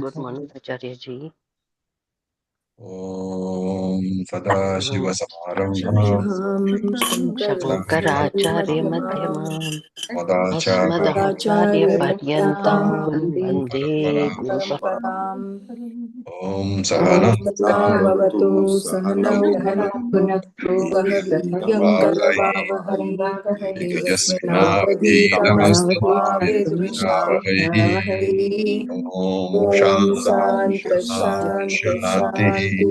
Good morning, Acharya ji. Om Sadashiva-Samarambham Shankaracharya Madhyamam Asmadacharya Asmadacharya-paryantam Paryantam Vande Guru Paramparam. Om Om Sahana Sahana Sahana Bhunaktu Sah Vidyam Karavavahai Tejasvinavadhitamastutma Om Om Shanta Shanta Shanti. Shanti.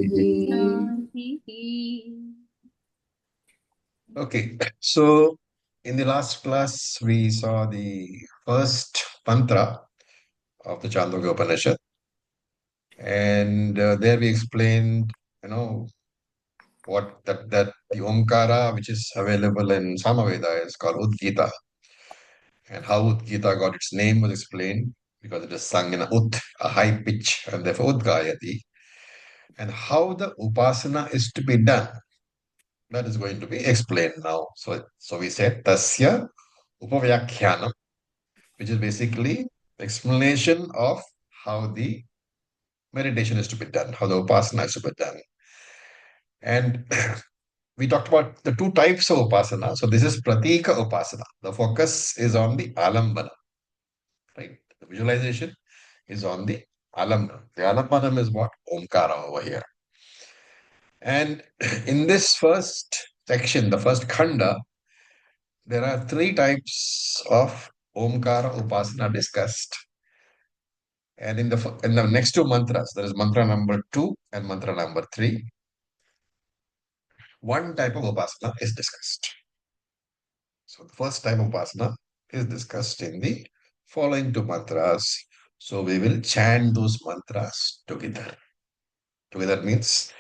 Okay, so in the last class we saw the first mantra of the Chandogya Upanishad, and there we explained, what that the Omkara, which is available in Samaveda, is called Udgita, and how Udgita got its name was explained because it is sung in a high pitch, and therefore Udgayati, and how the upasana is to be done. That is going to be explained now. So we said Tasya Upavyakhyanam, which is basically explanation of how the meditation is to be done, how the upasana is to be done. And we talked about the two types of upasana. So this is pratika upasana. The focus is on the alambana, right? The visualization is on the alambana. The alambana is what? Omkara over here. And in this first section, the first khanda, there are three types of Omkara upasana discussed. And in the next two mantras, there is mantra number 2 and mantra number 3. One type of upasana is discussed. So the first type of upasana is discussed in the following two mantras. So we will chant those mantras together. Together means,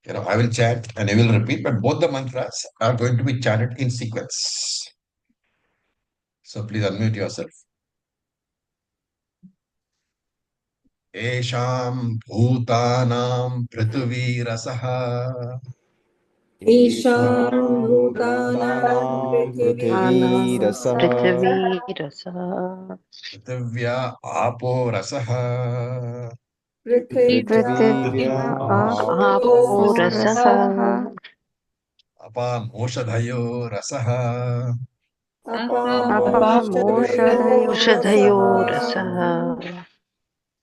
I will chant and you will repeat, but both the mantras are going to be chanted in sequence. So please unmute yourself. Esham bhutanam prithvi rasaha. Ishan Bhutanam Anam Prithvirasa Prithvirasa Prithivya apo rasaha. Prithivya Prithivya Apo apo Aporasaha Rasaha rasaha Apamoshadhayo rasaha. Apamoshadayo Apamoshadhayo Rasaha Rasaha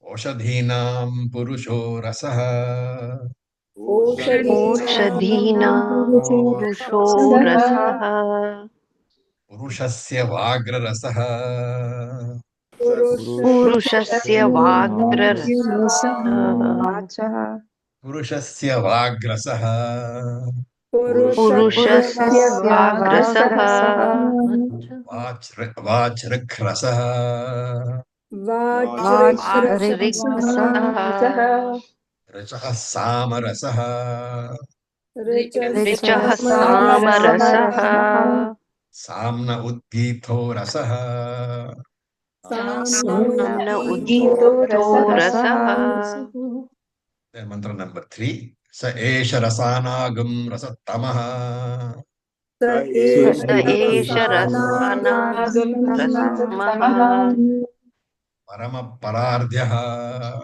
Oshadhinam purusho rasaha. Oshadhinam Oshadhinam Purusho Purusho Rasaha Rasaha Purushasya vagra rasaha. Purushasya Purushasya Vagra Rasaha vachaha Purushasya vagrasaha. Purushasya Purushasya Purushasya vagrasaha Vagrasaha Vachrik rasaha. vachrikrasaha Vachrikrasaha Rachaha sama rasaha. Richaha Richasamarasaha Samarasaha Samna udgito rasaha. Samna Samnagito Udgito rasaha Rasaha Then mantra number 3. Sa esha rasanagam rasatamaha. Sa Sa esha esha rasanagam rasanagam rasatamaha Parama parardhyaha.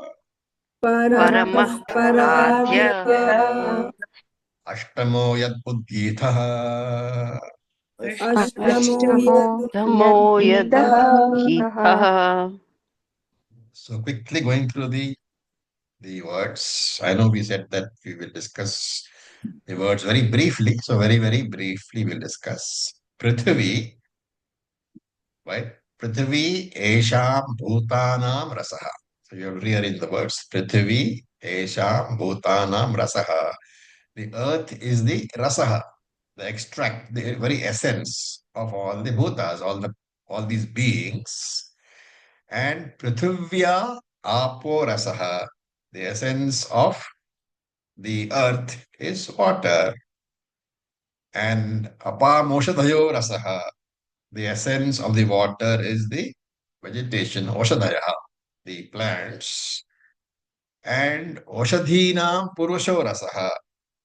Paramah Pararadhya Paradhyaha Ashtamo yad udgitaha. Ashtamo Ashtamo Tamo yadgitaha Yadgitaha So quickly going through the words. I know we said that we will discuss the words very briefly. So very, very briefly we'll discuss. Prithvi, right? Prithvi esham bhutanam rasaha. So you have to rearrange the words. Prithvi esham bhutanam rasaha. The earth is the rasaha, the extract, the very essence of all the bhutas, all these beings. And prithivya apo rasaha, the essence of the earth is water. And apamoshadhayo rasaha, the essence of the water is the vegetation, oshadhaya, the plants. And oshadhinam purusho rasaha,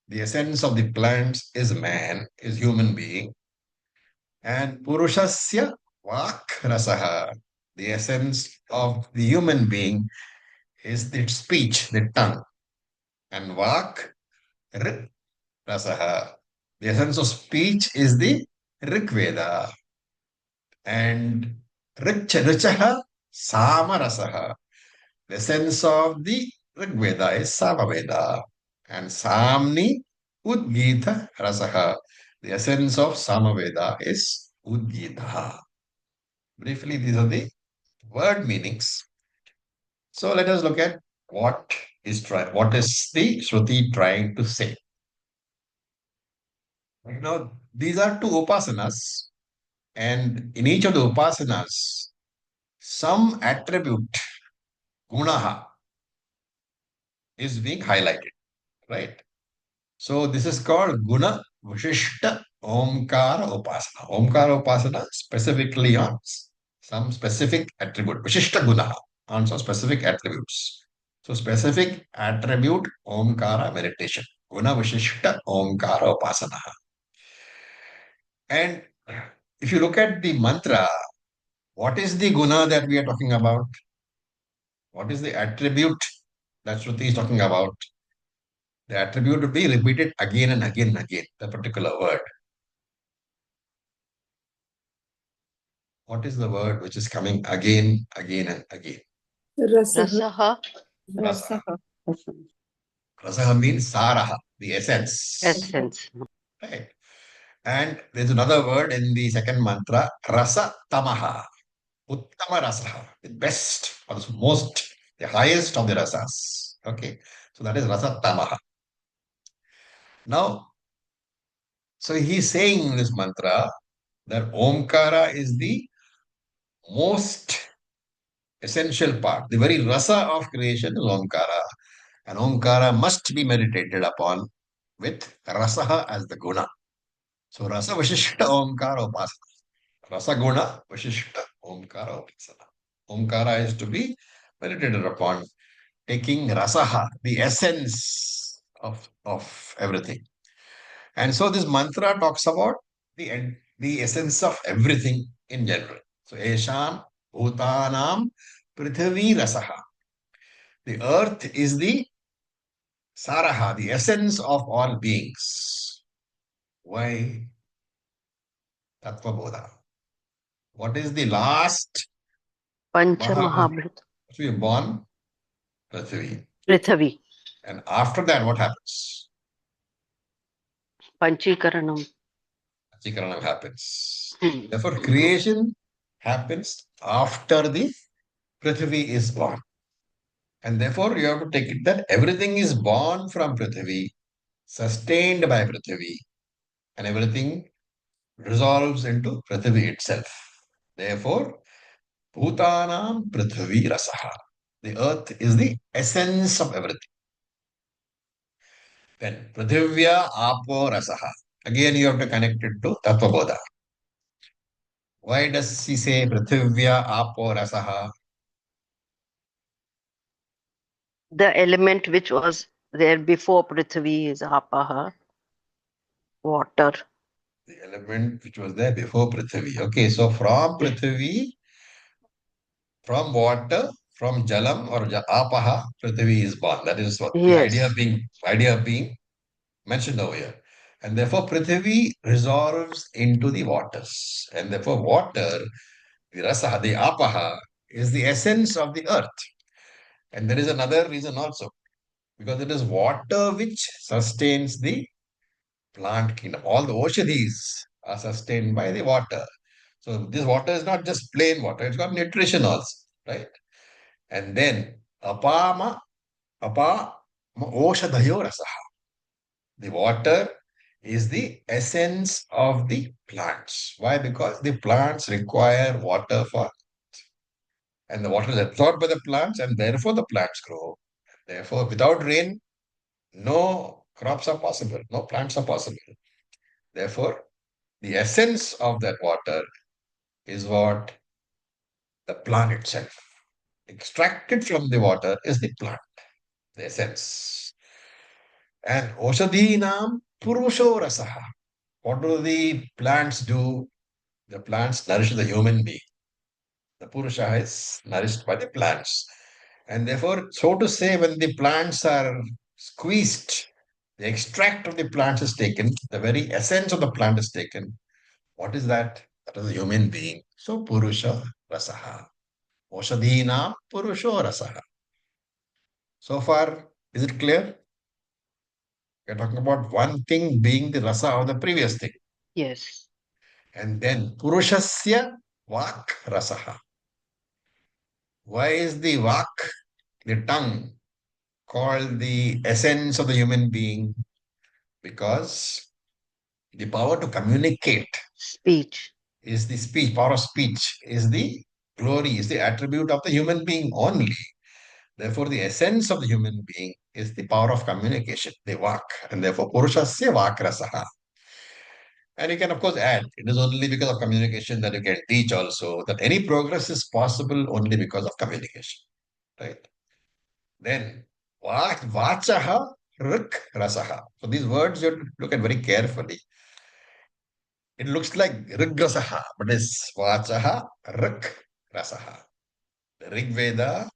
the essence of the plants is man, is human being. And purushasya vak rasaha, the essence of the human being is the speech, the tongue. And Vak, Rik, Rasaha. The essence of speech is the Rik Veda. And Richaha, Sama Rasaha. The essence of the Rig Veda is Samaveda. And Samni Udgita Rasaha. The essence of Samaveda is Udgita. Briefly, these are the word meanings. So let us look at what is the Shruti trying to say. Now, these are two upasanas, and in each of the upasanas, some attribute, gunaha, is being highlighted, right? So this is called Guna Vishishta Omkara Upasana. Omkara Upasana specifically on some specific attribute, Vishishta Guna, on some specific attributes. So specific attribute Omkara meditation. Guna Vishishta Omkara Upasana. And if you look at the mantra, what is the guna that we are talking about? What is the attribute that Shruti is talking about? The attribute would be repeated again and again and again, the particular word. What is the word which is coming again, again, and again? Rasaha. Rasa. Rasa means saraha, the essence. Essence. Right. And there's another word in the second mantra, rasa tamaha. Uttama rasaha, the best or the most, the highest of the rasas. Okay. So that is rasa tamaha. Now, so he's saying in this mantra that Omkara is the most essential part. The very rasa of creation is Omkara. And Omkara must be meditated upon with rasaha as the guna. So rasa vishishta Omkara upasana. Rasa guna vishishta Omkara upasana. Omkara is to be meditated upon, taking rasaha, the essence of everything. And so this mantra talks about the essence of everything in general. So Esham Bhutanam Prithvi Rasaha. The earth is the Saraha, the essence of all beings. Why Tattva Bodha? What is the last Pancha Maha? Mahabhut. We are born Prithvi. Prithavi. And after that, what happens? Panchikaranam. Chikaranam happens. Therefore, creation happens after the Prithvi is born. And therefore, you have to take it that everything is born from Prithvi, sustained by Prithvi, and everything resolves into Prithvi itself. Therefore, Bhutanam Prithvi Rasaha. The earth is the essence of everything. Then Prithivya Apo Rasaha. Again, you have to connect it to Tattvabodha. Why does he say Prithivya Apo Rasaha? The element which was there before Prithvi is Apaha. Water. The element which was there before Prithvi. Okay, so from Prithvi, from water, from Jalam or Apaha, Prithvi is born. That is what the Yes. idea of being mentioned over here. And therefore, Prithvi resolves into the waters. And therefore, water, the Rasaha, the Apaha, is the essence of the earth. And there is another reason also, because it is water which sustains the plant kingdom. All the Oshadis are sustained by the water. So this water is not just plain water, it's got nutrition also, right? And then Apa Oshadhayo Rasaha. The water is the essence of the plants. Why? Because the plants require water for, and the water is absorbed by the plants, and therefore the plants grow. Therefore, without rain, no crops are possible, no plants are possible. Therefore, the essence of that water is what? The plant itself. Extracted from the water is the plant, the essence. And Oshadhinam Purusho Rasaha. What do the plants do? The plants nourish the human being. The Purusha is nourished by the plants. And therefore, so to say, when the plants are squeezed, the extract of the plants is taken, the very essence of the plant is taken. What is that? That is a human being. So, Purusha Rasaha. Oshadhina Purusho Rasaha. So far, is it clear? We're talking about one thing being the rasa of the previous thing. Yes. And then Purushasya Vak Rasaha. Why is the Vak, the tongue, called the essence of the human being? Because the power to communicate Speech. is the speech, power of speech is the glory, is the attribute of the human being only. Therefore, the essence of the human being is the power of communication, the Vak. And therefore, Purushasya Vak Rasaha. And you can, of course, add it is only because of communication that you can teach also that any progress is possible only because of communication. Right? Then, vachaha rik rasaha. So these words you have to look at very carefully. It looks like rig rasaha, but it's vachaha rik rasaha. The Rig Veda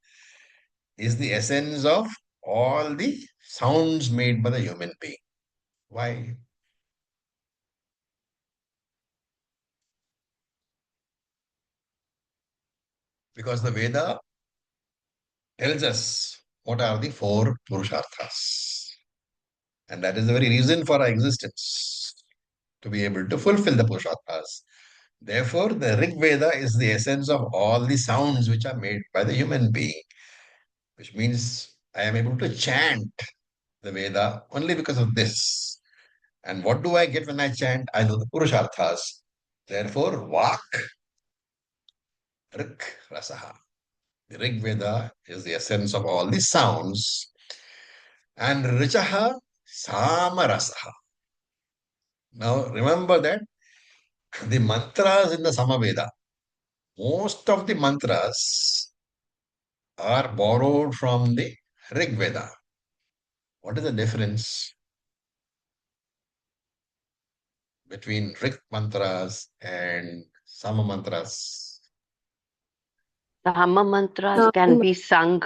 is the essence of all the sounds made by the human being. Why? Because the Veda tells us what are the four Purusharthas. And that is the very reason for our existence, to be able to fulfill the Purusharthas. Therefore, the Rig Veda is the essence of all the sounds which are made by the human being, which means I am able to chant the Veda only because of this. And what do I get when I chant? I know the Purusharthas. Therefore, Vak, Rig, Rasaha. The Rig Veda is the essence of all the sounds. And Richaha, Samarasaha. Now, remember that the mantras in the Samaveda, most of the mantras are borrowed from the Rig Veda. What is the difference between Rig mantras and Sama mantras? Sama mantras can be sung.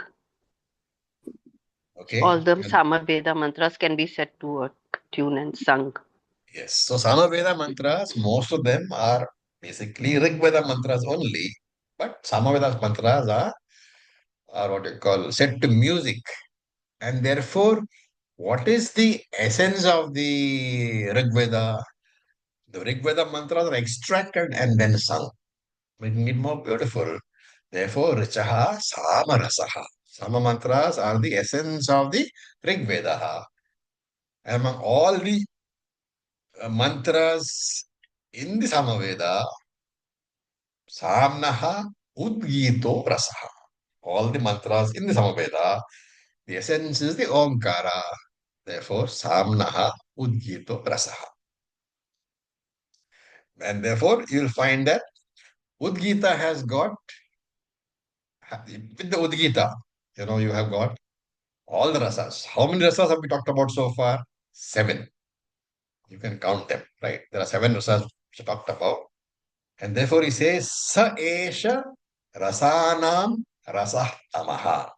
Okay. All the And Samaveda mantras can be set to a tune and sung. yes. So Samaveda mantras, most of them are basically Rig Veda mantras only. But Samaveda mantras are what you call set to music. And therefore, what is the essence of the Rig Veda? The Rig Veda mantras are extracted and then sung, making it more beautiful. Therefore, Richaha Samarasaha. Sama mantras are the essence of the Rig Veda. Among all the mantras in the Samaveda, Samnaha Udgito Rasaha. All the mantras in the Samaveda, the essence is the Omkara. Therefore, Samnaha Udgito Rasaha. And therefore, you'll find that Udgita has got, with the Udgita, you have got all the rasas. How many rasas have we talked about so far? 7. You can count them, right? There are 7 rasas which are talked about. And therefore, he says, Sa Esha Rasanam Rasah Tamaha.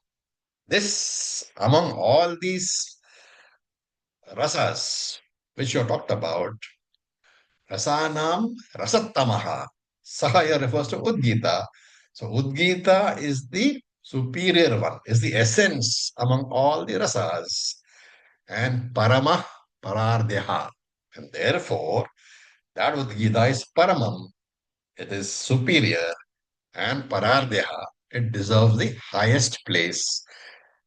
This, among all these rasas which you have talked about, Rasanam Rasattamaha. Saha here refers to Udgita. So Udgita is the superior one, is the essence among all the rasas. And Paramah Parardeha. And therefore, that Udgita is Paramam. It is superior. And Parardeha, it deserves the highest place.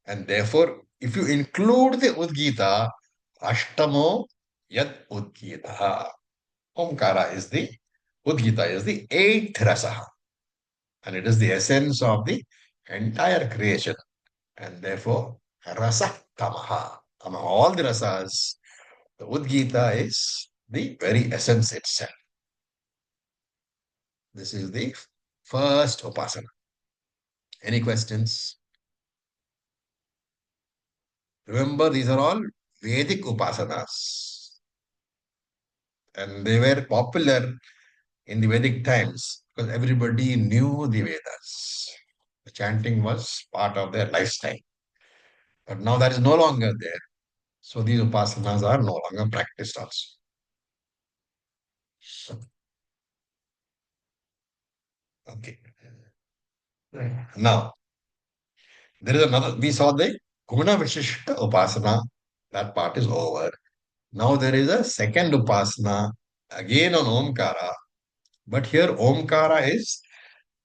And therefore, if you include the Udgita, Ashtamo Yad Udgita. Omkara is the Udgita is the 8th rasaha, and it is the essence of the entire creation, and therefore rasa tamaha. Among all the rasas, the Udgita is the very essence itself. This is the first upasana. Any questions? Remember, these are all Vedic upasanas, and they were popular in the Vedic times because everybody knew the Vedas. The chanting was part of their lifestyle. But now that is no longer there. So these upasanas are no longer practiced also. Okay. Now, there is another, we saw the Guna Vishishta Upasana. That part is over. Now there is a second Upasana, again on Omkara. But here Omkara is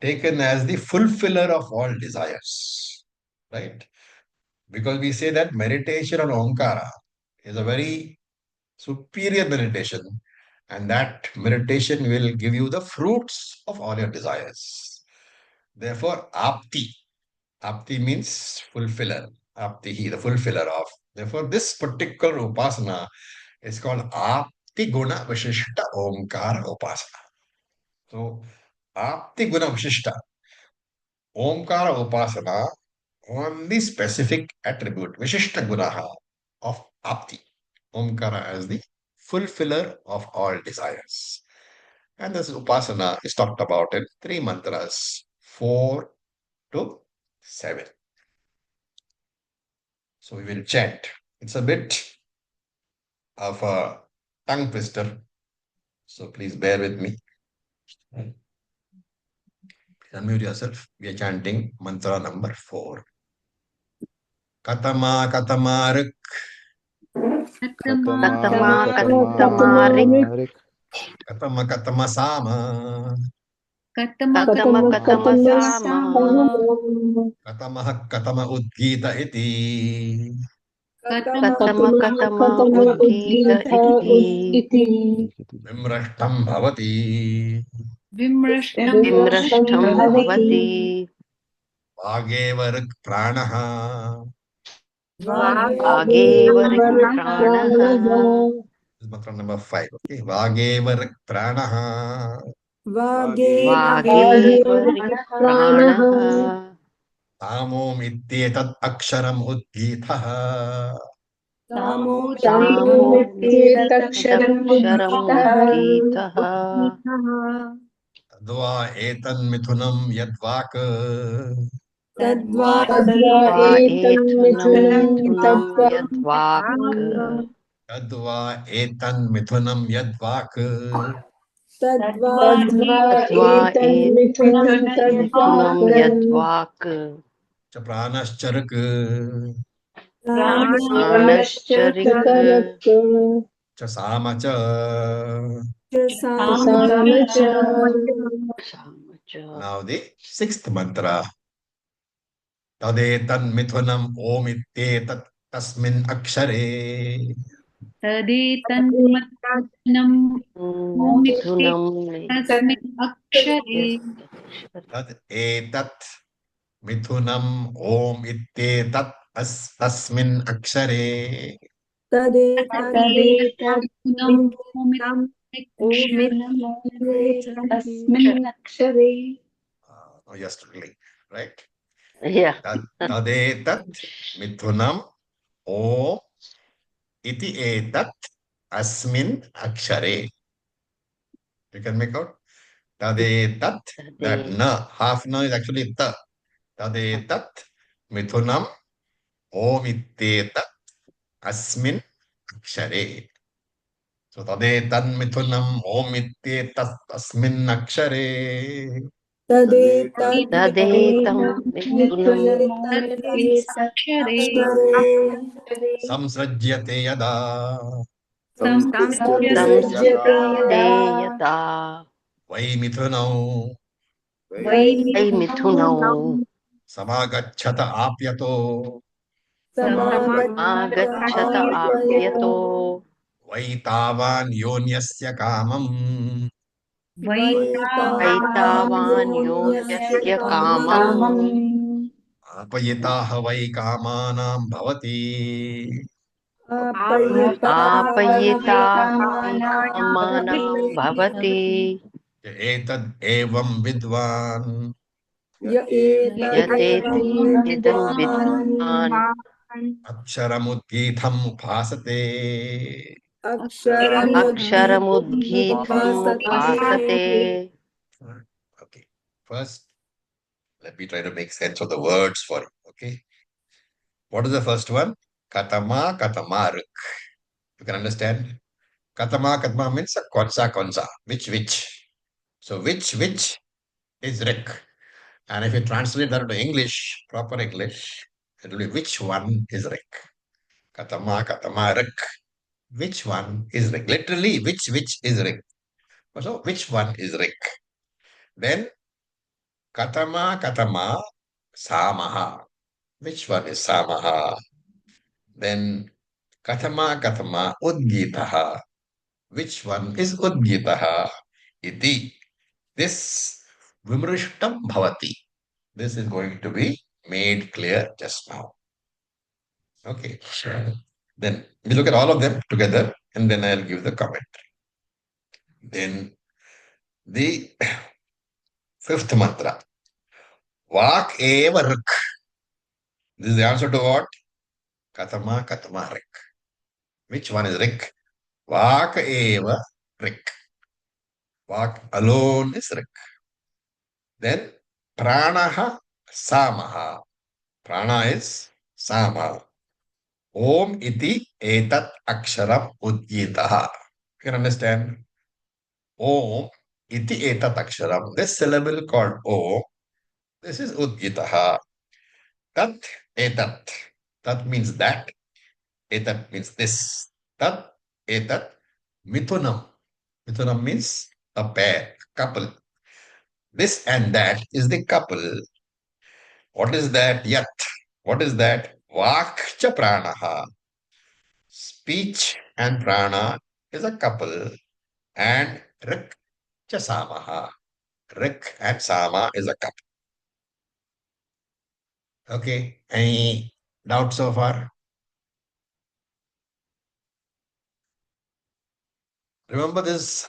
taken as the fulfiller of all desires. Right? Because we say that meditation on Omkara is a very superior meditation, and that meditation will give you the fruits of all your desires. Therefore, apti means fulfiller. Aptihi, the fulfiller of. Therefore, this particular upasana is called apti guna vishishta omkara upasana. So, apti guna vishishta omkara upasana on the specific attribute, vishishta gunaha of apti. Omkara as the fulfiller of all desires. And this upasana is talked about in three mantras, 4 to 7. So we will chant. It's a bit of a tongue twister. So please bear with me. Please unmute yourself. We are chanting mantra number 4. Katama Katamarik. Katamarik. Katama Katama Sama. Katama sama. Katama Katama Udgita iti. Katama udgita iti. Vimrashtam bhavati. Vimrashtam bhavati. Vagevarak pranaha. Vagevarik pranaha. This is mantra number 5. Okay. Vagevarak pranaha. Vagevarik pranaha. Tamom ityetat aksharam udgitaha. Tamo nityedaksharam udgitaha. Tadva etan mithunam yadvak. Tadva etanam mithunam yadvak. Tadva etan mithunam yadvak. Tadva etan mithunam yadvak. Cha pranascharak. Pranascharik. Cha samacha. Now the 6th mantra. Tadetan mithunam om ityetat tasmin akshare. Mithunam. Tad etat mithunam om ityetat tasmin akshare. Oh, you're struggling, right? Yeah. Tadetat mithunam om iti etat asmin akshare. You can make out? Tadetat, that na, half na is actually ta. Tadetat mithunam om ityetat asmin akshare. So tadetan mithunam om ityetat asmin akshare. Tadetam mithunam Samsrajyate yada. samsrajyate yata. Vai mithunau. Vai mithunau. Samagacchata apyato. Agacchata apyato. Vai tavan yonyasya kamam. Vaitavan yonyasya kamam. Apayitaha vai kamanam bhavati. Apayita vai kamanam bhavati. Etad evam vidvan. Yatetam vidvan. Aksharamudgitham upasate. Aksharamudgitham upasate. Okay. First, Let me try to make sense of the words for you. Okay. What is the first one? Katama katamaruk. You can understand? Katama katama means konsa konsa. Which. So which is rik. And if you translate that into English, proper English, it will be which one is rik. Katama katamaruk. Which one is rik? Literally, which is rik. So which one is rik? Then katama samaha. Which one is samaha? Then katama udgitaha. Which one is udgitaha? Iti. This vimrishtam bhavati. This is going to be made clear just now. Okay. Then we look at all of them together and then I'll give the commentary. Then the fifth mantra. Vak eva rik. This is the answer to what? Katama rik. Which one is rik? Vak eva rik. Vak alone is rik. Then pranaha samaha. Prana is sama. Om iti etat aksharam udgitaha. You can understand? Om iti etat aksharam. This syllable called Om. This is udgitaha. Tat etat. Tat means that. Etat means this. Tat etat mithunam. Mithunam means a pair, couple. This and that is the couple. What is that? Yat. What is that? Vakcha pranaha. Speech and prana is a couple. And rik cha samaha. Rik and sama is a couple. Okay. Any doubts so far? Remember this.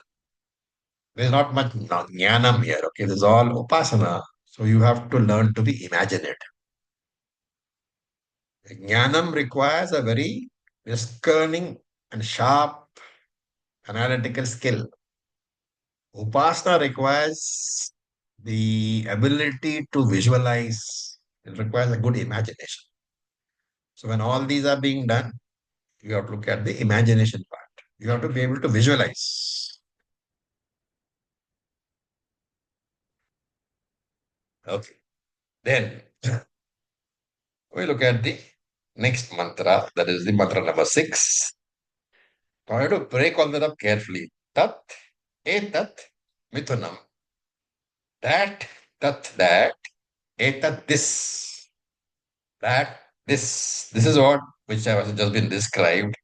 There's not much jnanam here. Okay. This is all upasana. So you have to learn to be imaginative. Jnanam requires a very discerning and sharp analytical skill. Upasana requires the ability to visualize. It requires a good imagination. So when all these are being done, you have to look at the imagination part. You have to be able to visualize. Okay. Then we look at the next mantra, that is the mantra number 6. Now I have to break all that up carefully. Tat, etat, mithunam. That, etat, this. That, this. This is what which has just been described.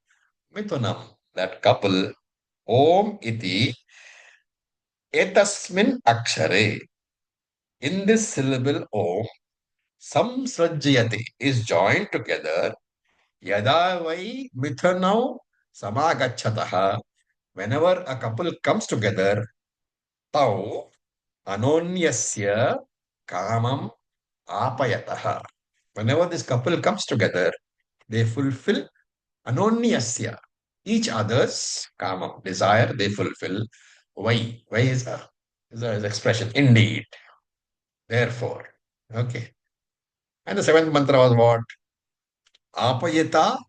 Mithunam, that couple. Om iti etasmin akshare. In this syllable Om, samsrajyate is joined together. Yada vai mithanau samagachataha. Whenever a couple comes together, tau anonyasya kamam apayataha. Whenever this couple comes together, they fulfill anonyasya, each other's kamam, desire, they fulfill. Why? Why is a expression. Indeed. Therefore. Okay. And the seventh mantra was what? Apayata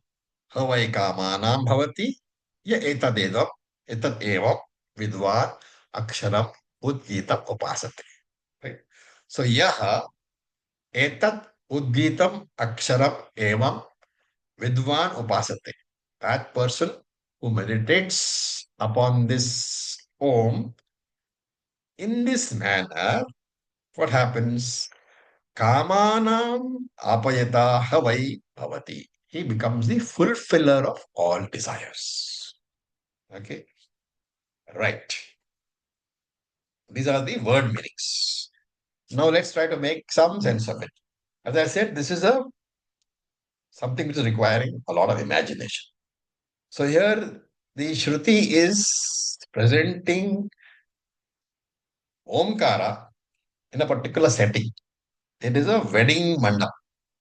havai kamanam bhavati ya etadedam etat evam vidvan aksharam udgitam upasate. Right? So yaha etat udgitam aksharam evam vidvan upasate. That person who meditates upon this Om in this manner, what happens? Kamanam apayata havai bhavati. He becomes the fulfiller of all desires. Okay. Right. These are the word meanings. Now let's try to make some sense of it. As I said, this is something which is requiring a lot of imagination. So here the Shruti is presenting Omkara in a particular setting. It is a wedding mandap,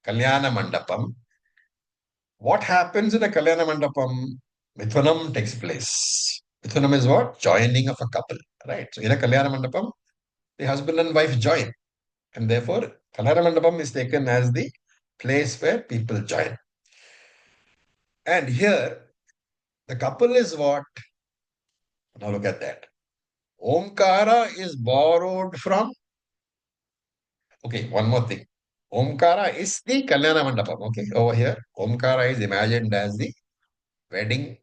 Kalyana Mandapam. What happens in a Kalyana Mandapam? Mithunam takes place. Mithunam is what? Joining of a couple, right? So in a Kalyana Mandapam, the husband and wife join. And therefore, Kalyana Mandapam is taken as the place where people join. And here, the couple is what? Now look at that. Omkara is borrowed from. Okay, one more thing. Omkara is the Kalyana Mandapam. Okay, over here, Omkara is imagined as the wedding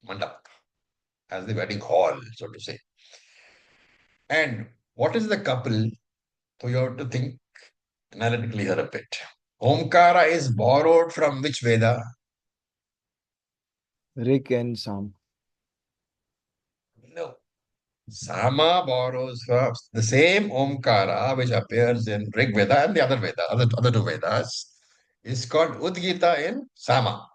mandap, as the wedding hall, so to say. And what is the couple? So you have to think analytically here a bit. Omkara is borrowed from which Veda? Rig and Sam. No. Sama borrows from the same Omkara which appears in Rig Veda and the other Veda, other two Vedas, is called Udgita in Sama.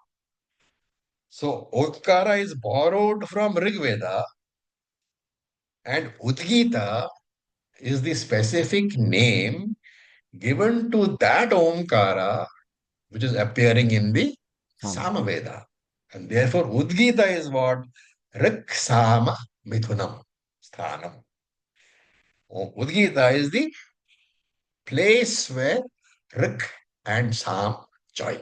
So Omkara is borrowed from Rig Veda and Udgita is the specific name given to that Omkara which is appearing in the Samaveda. And therefore, Udgita is what? Rik Sama Mithunam Sthanam. Udgita is the place where Rik and Sam join.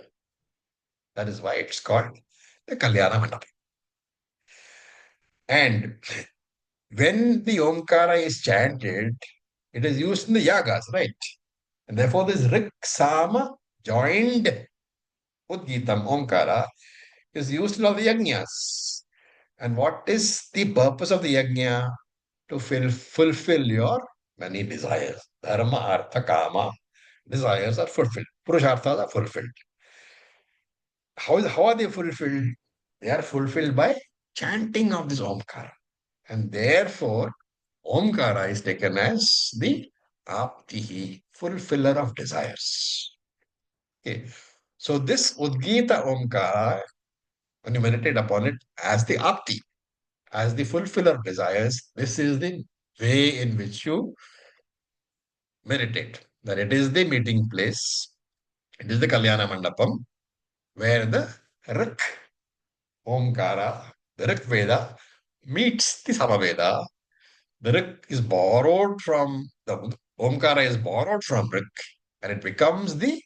That is why it's called the Kalyana Mandapam. And when the Omkara is chanted, it is used in the yagas, right? And therefore, this Rik Sama joined Udgitam Omkara is used in all the yajnas. And what is the purpose of the yajna? To fulfill your many desires. Dharma, artha, kama. Desires are fulfilled. Purusharthas are fulfilled. How are they fulfilled? They are fulfilled by chanting of this Omkara. And therefore, Omkara is taken as the Aptihi, fulfiller of desires. Okay. So this Udgita Omkara, when you meditate upon it as the Apti, as the fulfiller of desires, this is the way in which you meditate. That it is the meeting place, it is the Kalyana Mandapam, where the Rik Omkara, the Rik Veda, meets the Samaveda. The Rik is borrowed from, the Omkara is borrowed from Rik, and it becomes the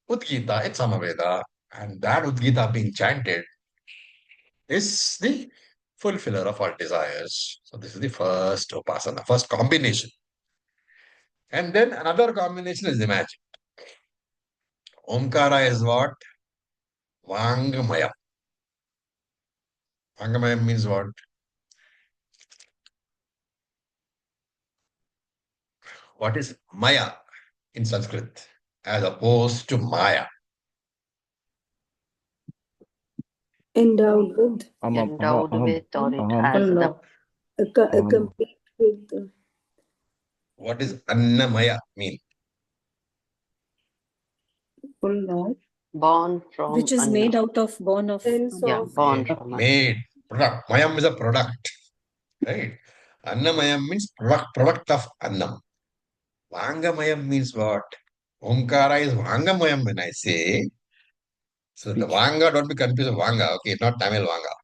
Udgita in Samaveda. And that Udgita being chanted is the fulfiller of our desires. So this is the first upasana, first combination. And then another combination is imagined. Omkara is what? Vangamaya. Vangamaya means what? What is Maya in Sanskrit as opposed to Maya? Endowed with, Endowed with, or it aham. has the Allah, complete with, What does Annamaya mean? full knowledge, born from Which is Anna. made out of born of. sense Yeah, of born from Anna. Made. Product. Mayam is a product. Right? Annamayam means product of Annam. Vangamayam means what? Omkara is Vangamayam when I say. So the Speech. Vanga, don't be confused with Vanga. Okay, not Tamil Vanga.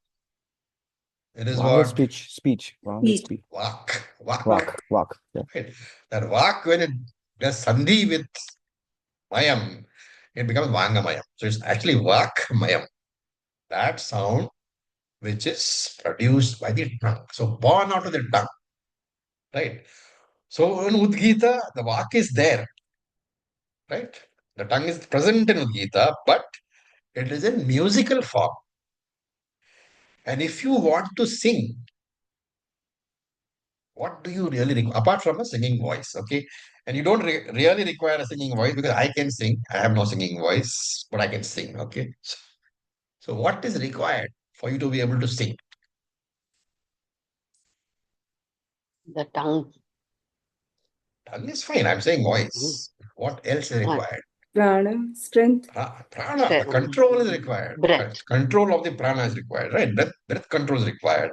It is Vanga what? speech. Vanga Speech. speech. Vak. Vak. Yeah. Right? That Vak, when it does Sandhi with Mayam, it becomes Vangamayam. So it's actually Vakmayam. That sound which is produced by the tongue. So born out of the tongue. Right? So in Udgita, the Vak is there. Right? The tongue is present in Udgita, but it is in musical form. And if you want to sing, what do you really require? Apart from a singing voice, okay? And you don't really require a singing voice because I can sing. I have no singing voice, but I can sing, okay? So what is required for you to be able to sing? The tongue. Tongue is fine. I'm saying voice. What else is required? prana, strength, Prana, the control is required. Breath. Control of the prana is required, right? Breath control is required.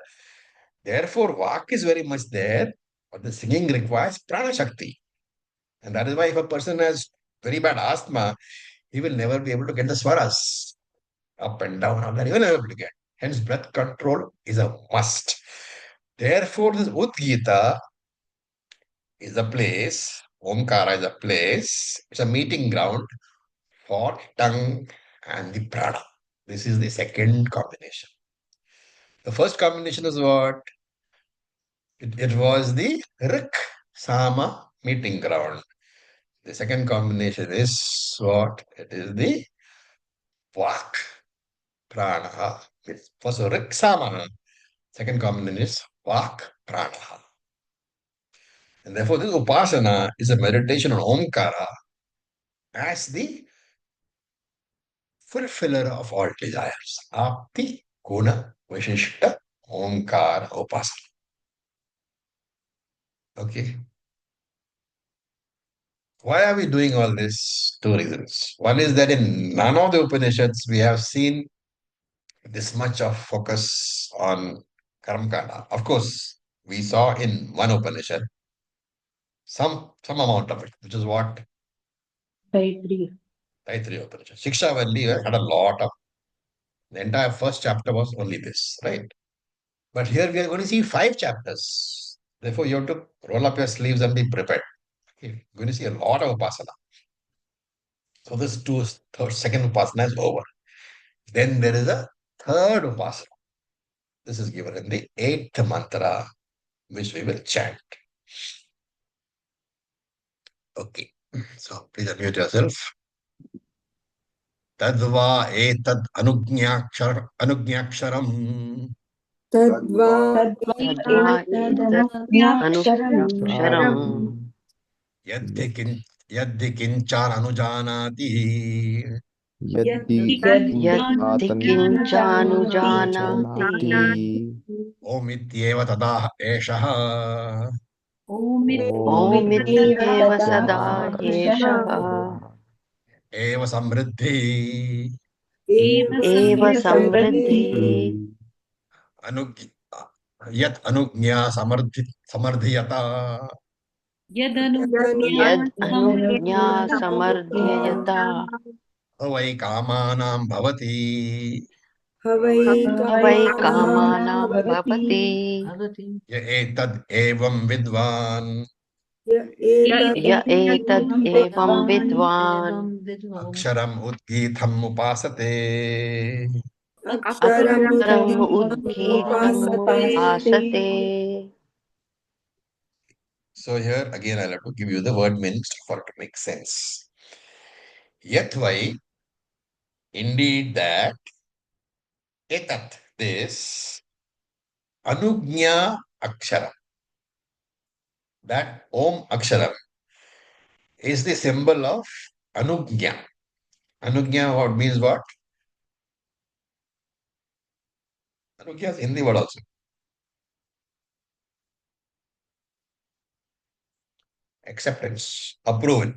Therefore, Vak is very much there, but the singing requires prana shakti. And that is why if a person has very bad asthma, he will never be able to get the swaras up and down, up and down. He will never be able to get. Hence, breath control is a must. Therefore, this Udgita is a place Omkara is a place, it's a meeting ground for tongue and the prana. This is the second combination. The first combination is what? It was the Rik Sama meeting ground. The second combination is what? It is the Vak Prana. First Rik Sama. Second combination is Vak Prana. And therefore, this Upasana is a meditation on Omkara as the fulfiller of all desires. Apti Guna Vishishta Omkara Upasana. Okay. Why are we doing all this? Two reasons. One is that in none of the Upanishads we have seen this much of focus on Karmakanda. Of course, we saw in one Upanishad some amount of it, which is what Taittiriya. Taittiriya Upanishad. Shikshavalli had a lot of, the entire first chapter was only this, right? But here we are going to see 5 chapters. Therefore, you have to roll up your sleeves and be prepared. Okay? You're going to see a lot of Upasana. So this second Upasana is over. Then there is a third Upasana. This is given in the 8th mantra, which we will chant. Okay. So please unmute yourself. Tadva etad anugnaksharam. Tadva तद्वा एतत् अनुक्षरम् Yadhi kin yadhi kinchan anujanati. Yaddi यद्धि किञ्चानुजानाति Omityeva tadah eshaha. ओमित्येव सदा एषः Eva samriddhi. एव समृद्धिः Anug yat anugnya samardhiyata. यद् अनुज्ञा समर्थयता Avai kamanam bhavati. वै कामानां भवति Ya etad evam vidvan. य एतद् एवं विद्वान् Aksharam udgitham upasate. अक्षरम् उद्गीतम् उपासते So here again I'll have to give you the word meanings for it to make sense. Yathvai, indeed that, etat, this, anugnya aksharam, that om aksharam is the symbol of anugnya. Anugnya what means what? Anugya is Hindi word also. Acceptance, approval,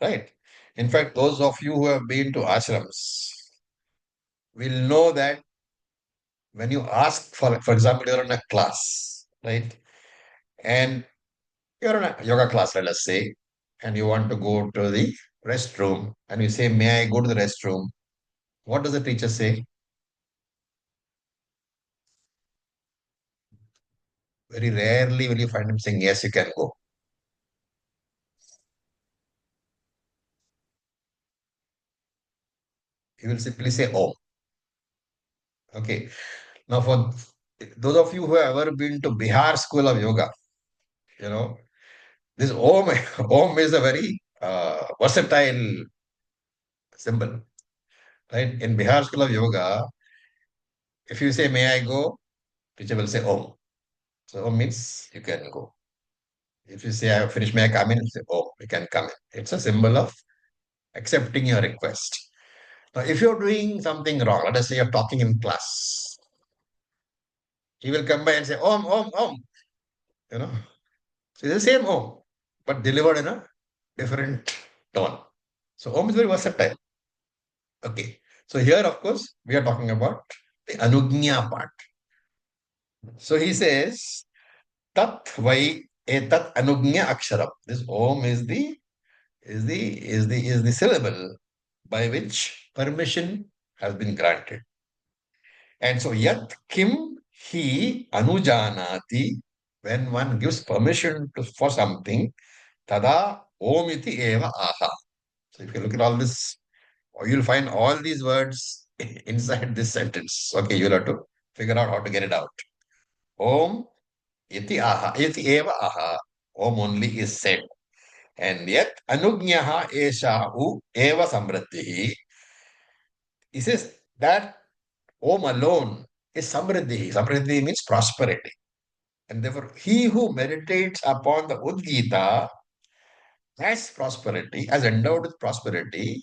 right? In fact, those of you who have been to ashrams will know that when you ask for example, you're in a class, right? And you're in a yoga class, let us say, and you want to go to the restroom, and you say, may I go to the restroom? What does the teacher say? Very rarely will you find him saying, yes, you can go. He will simply say, oh. Okay. Now, for those of you who have ever been to Bihar School of Yoga, you know, this Om, Om is a very versatile symbol, right? In Bihar School of Yoga, if you say, may I go? Teacher will say, Om. So Om means you can go. If you say, I have finished, may I come in? You say, oh, you can come in. It's a symbol of accepting your request. Now, if you're doing something wrong, let us say you're talking in class, he will come by and say, Om, Om, Om. You know, so it's the same Om, but delivered in a different tone. So Om is very versatile. Okay. So here, of course, we are talking about the Anugnya part. So he says, Tat Vai Etat Anugnya Aksharam. This Om is the syllable by which permission has been granted. And so Yat Kim He Anujanati, when one gives permission for something, tada om iti eva aha. So if you look at all this, you'll find all these words inside this sentence. Okay, you'll have to figure out how to get it out. Om iti aha, iti eva aha. Om only is said. And yet anugnaha eshahu eva samriddhihi. He says that Om alone is samriddhi. Samriddhi means prosperity. And therefore, he who meditates upon the Udgita has prosperity, has endowed with prosperity.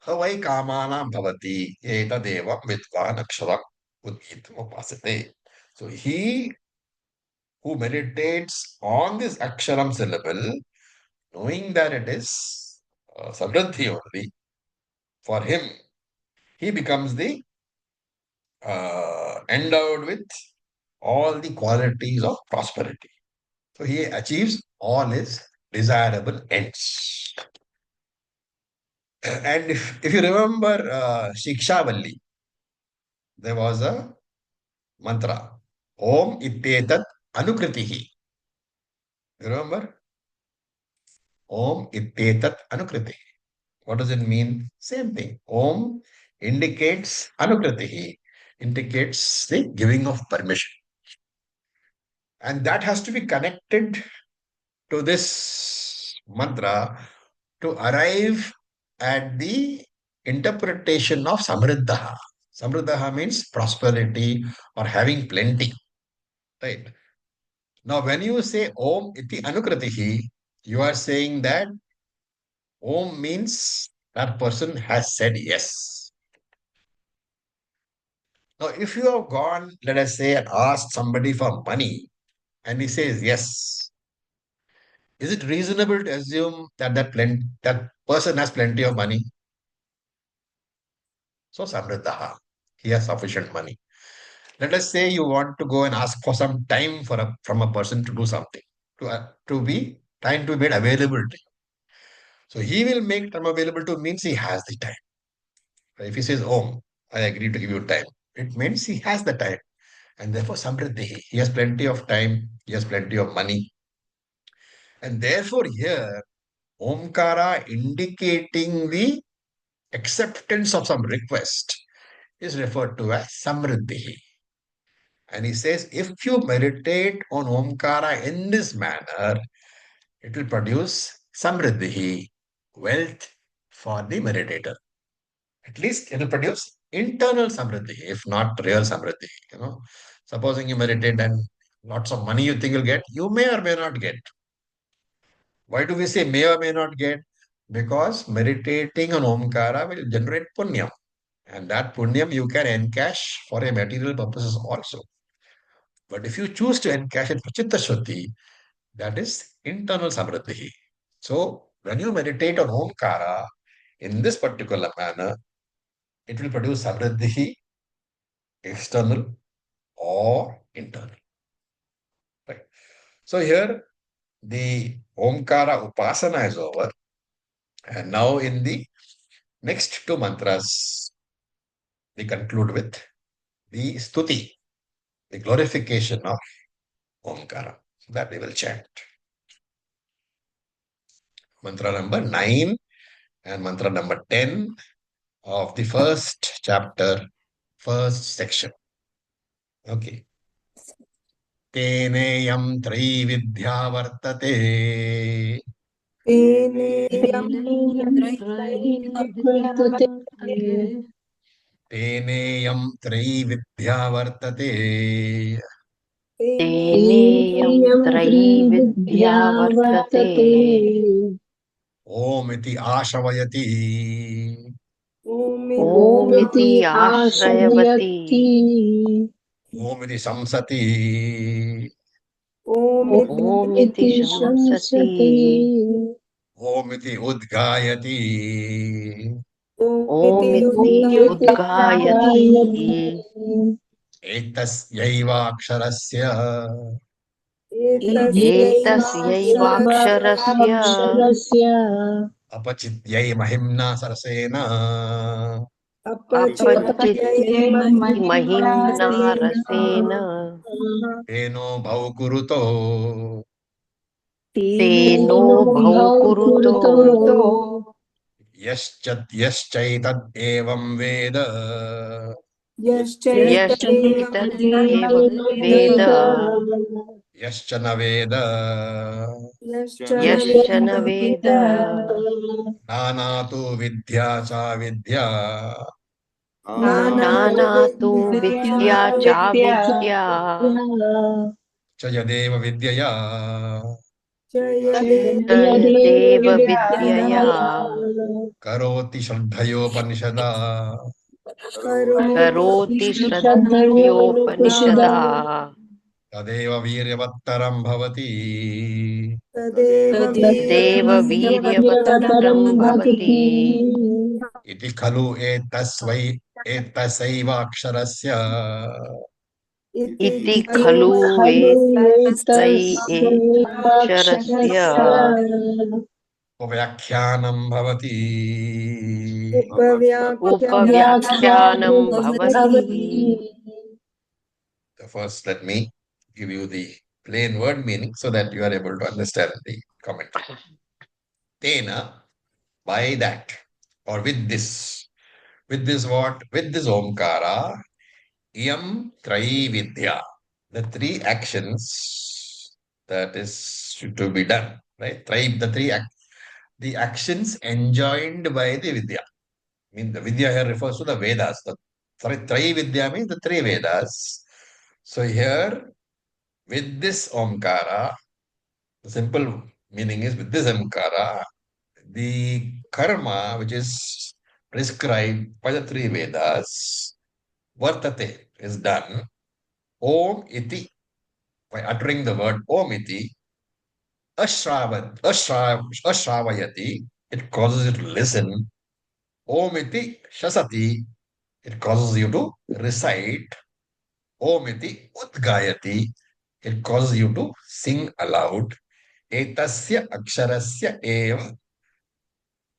Havai kamana bhavati etadevam vidvan aksharam udgitam upasate. So he who meditates on this aksharam syllable, knowing that it is samriddhi only, for him, he becomes the endowed with all the qualities of prosperity. So he achieves all his desirable ends. And if you remember Shikshavalli, there was a mantra, Om Ittetat Anukritihi. You remember? Om Ittetat Anukritihi. What does it mean? Same thing. Om indicates Anukritihi, indicates the giving of permission. And that has to be connected to this mantra to arrive at the interpretation of samriddha. Samriddha means prosperity or having plenty. Right. Now, when you say Om iti anukritihi, you are saying that Om means that person has said yes. Now, if you have gone, let us say, and asked somebody for money, and he says yes, is it reasonable to assume that that person has plenty of money? So, samriddha, he has sufficient money. Let us say you want to go and ask for some time from a person to do something, to be time to be made available to you. So he will make time available to means he has the time. If he says, "Oh, I agree to give you time," it means he has the time, and therefore samriddhi. He has plenty of time. He has plenty of money, and therefore here Omkara indicating the acceptance of some request is referred to as samriddhi. And he says, if you meditate on Omkara in this manner, it will produce samriddhi, wealth for the meditator. At least it will produce internal samriddhi, if not real samriddhi. Supposing you meditate and lots of money you think you'll get, you may or may not get. Why do we say may or may not get? Because meditating on Omkara will generate punyam. And that punyam you can encash for a material purposes also. But if you choose to encash it for Chitta Shuddhi, that is internal samriddhi. So when you meditate on Omkara in this particular manner, it will produce samriddhi, external or internal. Right. So here the Omkara Upasana is over. And now in the next two mantras, we conclude with the Stuti, the glorification of Omkara. That we will chant. Mantra number 9 and mantra number 10 of the first chapter, first section. Okay. Teneyam trividya vartate. तेनेयं Teneyam trividya vartate. तेनेयं त्रयीविद्या वर्तते Om iti ashravayati. ओमिति आश्रयवती Om iti samsati. ओमिति शंसति Om iti udgayati. ओमिति उद्गायति एतस्यैवाक्षरस्य एतस्यैवाक्षरस्य अपचित्यै महिम्ना सरसेन अपचित्यै महिम्ना रसेन तेनो भौ कुरुतो तेनो भौ कुरुतो यश्चैतद् एवं वेद यश्चैतदेवं वेद यश्च न वेद यश्च न वेद नानातो विद्या चा विद्या नानातु विद्या चाविद्या च यदेव विद्यया च यदेव विद्यया करोति श्रद्धयोपनिषदा करोति श्रद्धयोपनिषदा तदेव वीर्यवत्तरं भवति तदेव वीर्यवत्तरं भवति इति खलु एतस्यैवाक्षरस्य इति खलु एतस्यै अक्षरस्य व्याख्यानं भवति उपव्याख्यानं भवति So first, let me give you the plain word meaning so that you are able to understand the commentary. Tena, by that, or with this. With this what? With this Omkara, Yam Trai Vidya. The three actions that is to be done, right? The actions enjoined by the Vidya. I mean, the Vidya here refers to the Vedas. Trai Vidya means the three Vedas. So here, with this Omkara, the simple meaning is with this Omkara, the karma which is prescribed by the three Vedas, vartate, is done. Om iti, by uttering the word Om iti, ashravayati, it causes you to listen. Om iti shasati, it causes you to recite. Om iti udgayati, it causes you to sing aloud. Etasya aksharasya eva,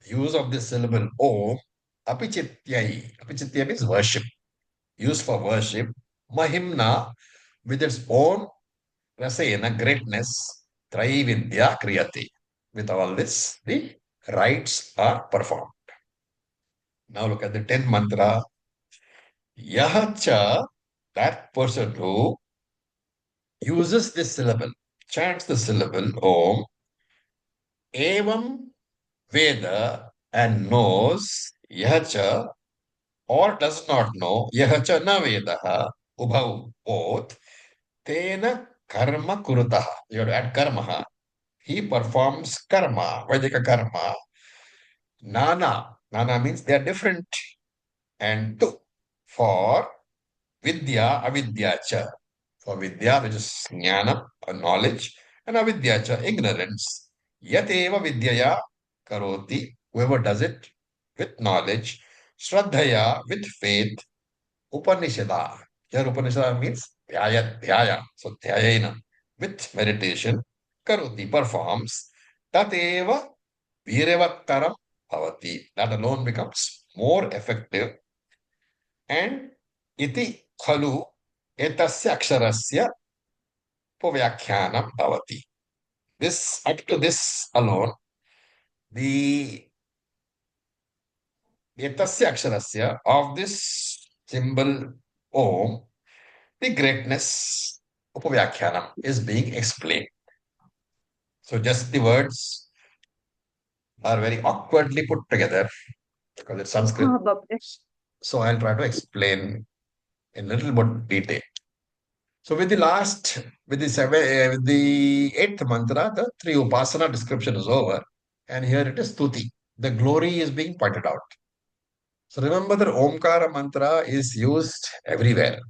use of the syllable Om, apichityai. Apichitya means worship. Used for worship. Mahimna, with its own rasayana, greatness, Traividya kriyati. With all this, the rites are performed. Now look at the 10th mantra. Yahacha, that person who uses this syllable, chants the syllable Om, Evam Veda, and knows Yahacha, or does not know Yahacha na Vedaha, Ubhav, both, Tena karma kurutaha. You have to add karma. He performs karma, Vedika karma. Nana. Nana means they are different. And two. For vidya, avidya cha. For vidya, which is jnana, knowledge, and avidya cha, ignorance. Yateva vidyaya karoti. Whoever does it with knowledge. Shraddhaya, with faith. Upanishada. Here Upanishada means dhyaya. So dhyayena. With meditation. Karoti, performs. Tateva viravattaram bhavati. That alone becomes more effective. And iti khalu etasya aksharasya upavyakyanam bhavati. This, up to this alone, the etasya aksharasya of this symbol Om, the greatness upavyakyanam is being explained. So just the words are very awkwardly put together because it's Sanskrit. So I'll try to explain in a little more detail. So with the eighth mantra, the three upasana description is over, and here it is stuti. The glory is being pointed out. So remember that Omkara mantra is used everywhere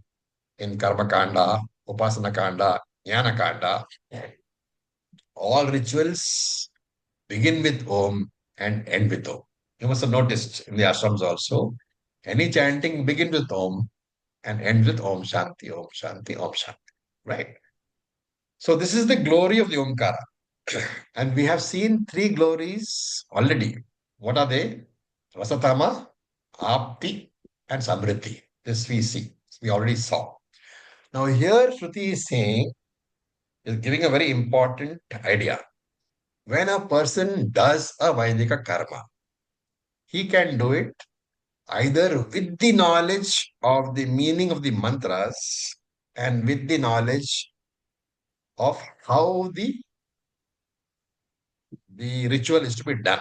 in Karma Kanda, Upasana Kanda, Jnana Kanda. All rituals begin with Om and end with Om. You must have noticed in the ashrams also, any chanting begins with Om and ends with Om Shanti, Om Shanti, Om Shanti. Right? So this is the glory of the Omkara. And we have seen three glories already. What are they? Rasatama, Apti, and Samriddhi. This we see. We already saw. Now here Shruti is saying, is giving a very important idea. when a person does a Vaidika karma, he can do it either with the knowledge of the meaning of the mantras and with the knowledge of how the ritual is to be done.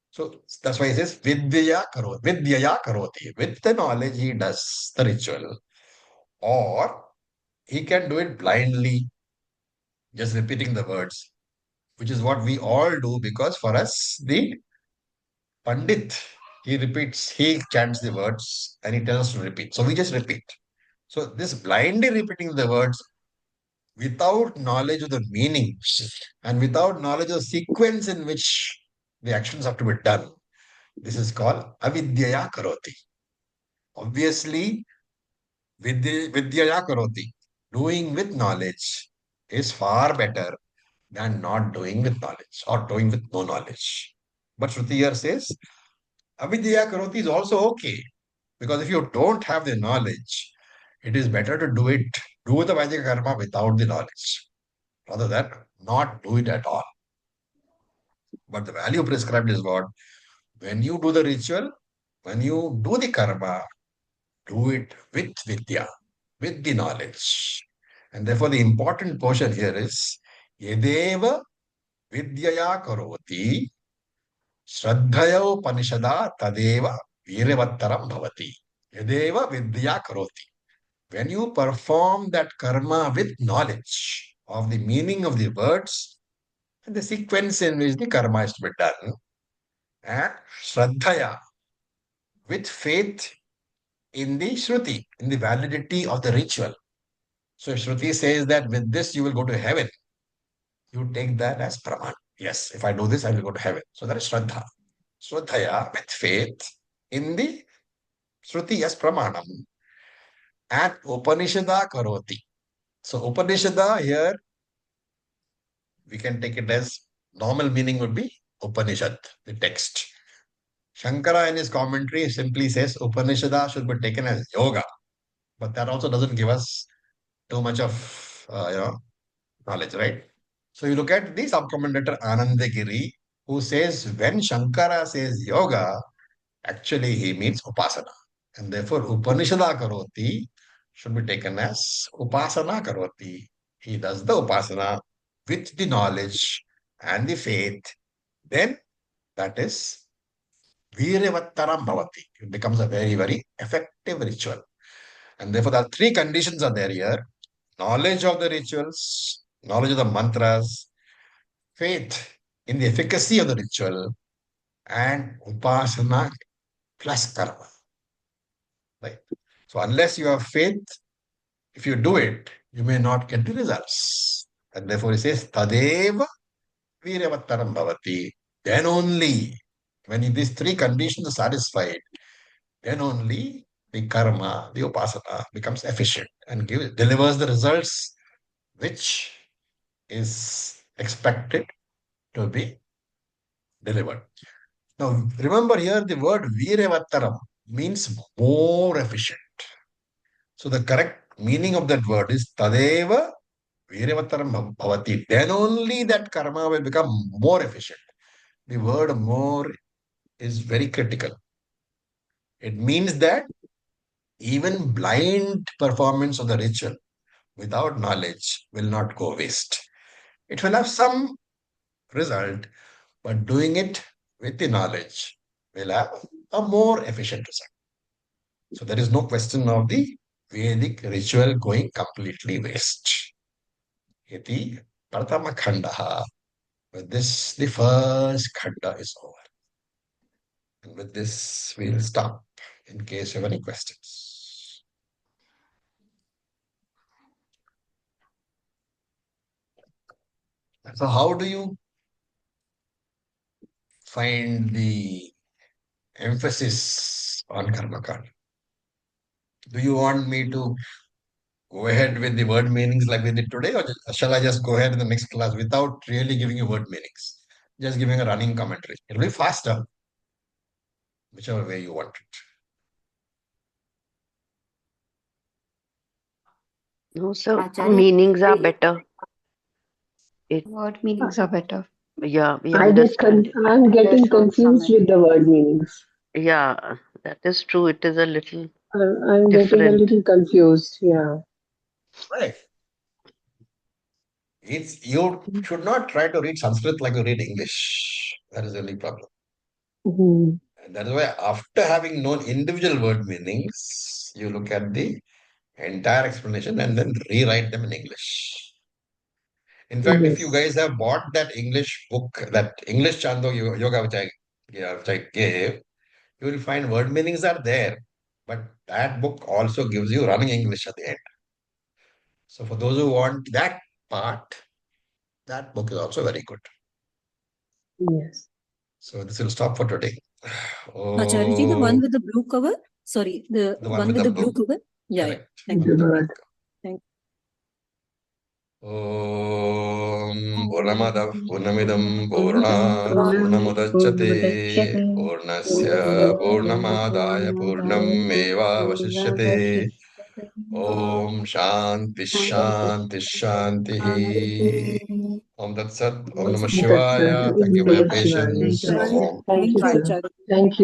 So that's why he says Vidyaya karoti. With the knowledge, he does the ritual. Or he can do it blindly, just repeating the words, which is what we all do because for us, the Pandit, he chants the words and he tells us to repeat. So we just repeat. So this blindly repeating the words without knowledge of the meaning and without knowledge of the sequence in which the actions have to be done, this is called avidyaya karoti. Obviously, vidyaya karoti, doing with knowledge is far better than not doing with knowledge or doing with no knowledge. But Shruti here says avidyaya karoti is also okay because if you don't have the knowledge, it is better to do the Vajika karma without the knowledge rather than not do it at all. But the value prescribed is what? When you do the ritual, when you do the karma, do it with vidya, with the knowledge. And therefore, the important portion here is Yedeva Vidyaya Karoti Shraddhaya Upanishada Tadeva Viravattaram Bhavati. Yedeva Vidya Karoti. When you perform that karma with knowledge of the meaning of the words and the sequence in which the karma is to be done, and Shraddhaya, with faith in the Shruti, in the validity of the ritual. So if Shruti says that with this you will go to heaven, you take that as Praman. Yes, if I do this, I will go to heaven. So that is Shraddha. Shraddhaya, with faith in the Shruti as Pramanam. And Upanishada Karoti. So Upanishada here, we can take it as normal meaning would be Upanishad, the text. Shankara in his commentary simply says Upanishada should be taken as yoga. But that also doesn't give us too much of knowledge, right? So you look at the subcommentator Anandagiri, who says when Shankara says yoga, actually he means upasana. And therefore Upanishada Karoti should be taken as Upasana Karoti. He does the Upasana with the knowledge and the faith. Then that is Viravattaram Bhavati. It becomes a very, very effective ritual. And therefore, the three conditions are there here: knowledge of the rituals, knowledge of the mantras, faith in the efficacy of the ritual, and upasana plus karma. Right? So, unless you have faith, if you do it, you may not get the results. And therefore, he says, Tadeva Viravattaram Bhavati. Then only, when these three conditions are satisfied, then only the karma, the upasana becomes efficient and delivers the results which is expected to be delivered. Now, remember here the word Viravattaram means more efficient. So, the correct meaning of that word is Tadeva Viravattaram Bhavati. Then only that karma will become more efficient. The word more is very critical. It means that even blind performance of the ritual without knowledge will not go waste. It will have some result, but doing it with the knowledge will have a more efficient result. So there is no question of the Vedic ritual going completely waste. Iti Pratama Khandaha. With this, the first khanda is over. And with this, we'll stop in case you have any questions. So how do you find the emphasis on karma kanda? Do you want me to go ahead with the word meanings like we did today, or shall I just go ahead in the next class without really giving you word meanings? Just giving a running commentary. It'll be faster, whichever way you want it. No, so Acharya, meanings are better. Word meanings are better. Yeah, we understand. I'm getting There's also confused with the word meanings. Yeah, that is true. It is a little I'm getting a different. little confused. Yeah. Right. You should not try to read Sanskrit like you read English. That is the only problem. Mhm. And that is why after having known individual word meanings, you look at the entire explanation and then rewrite them in English. In fact, if you Yes. guys have bought that English book, that English Chando Yoga which I gave, you will find word meanings are there. But that book also gives you running English at the end. So for those who want that part, that book is also very good. Yes. So this will stop for today. Acharya, the one Oh, with the blue cover? Sorry, the the one one with with the the blue blue. cover? Yeah, yeah. Correct. Thank One you. with The the blue. word. Thank Om Purnamadav Purnamidam you. Purnat Purnamudachyate Purnamudachyate Purnasya Purnasya Purnamadaya Purnamadaya Purnam Eva Vasishyate Purnamevavashishyate. Om Shanti Shanti Shanti Om Tat Sat Om Namah That's Shivaya. Om Thank you for your Namah Shivaya. patience. Thank Om. Thank Thank you, you, sir. Acharya. Thank you.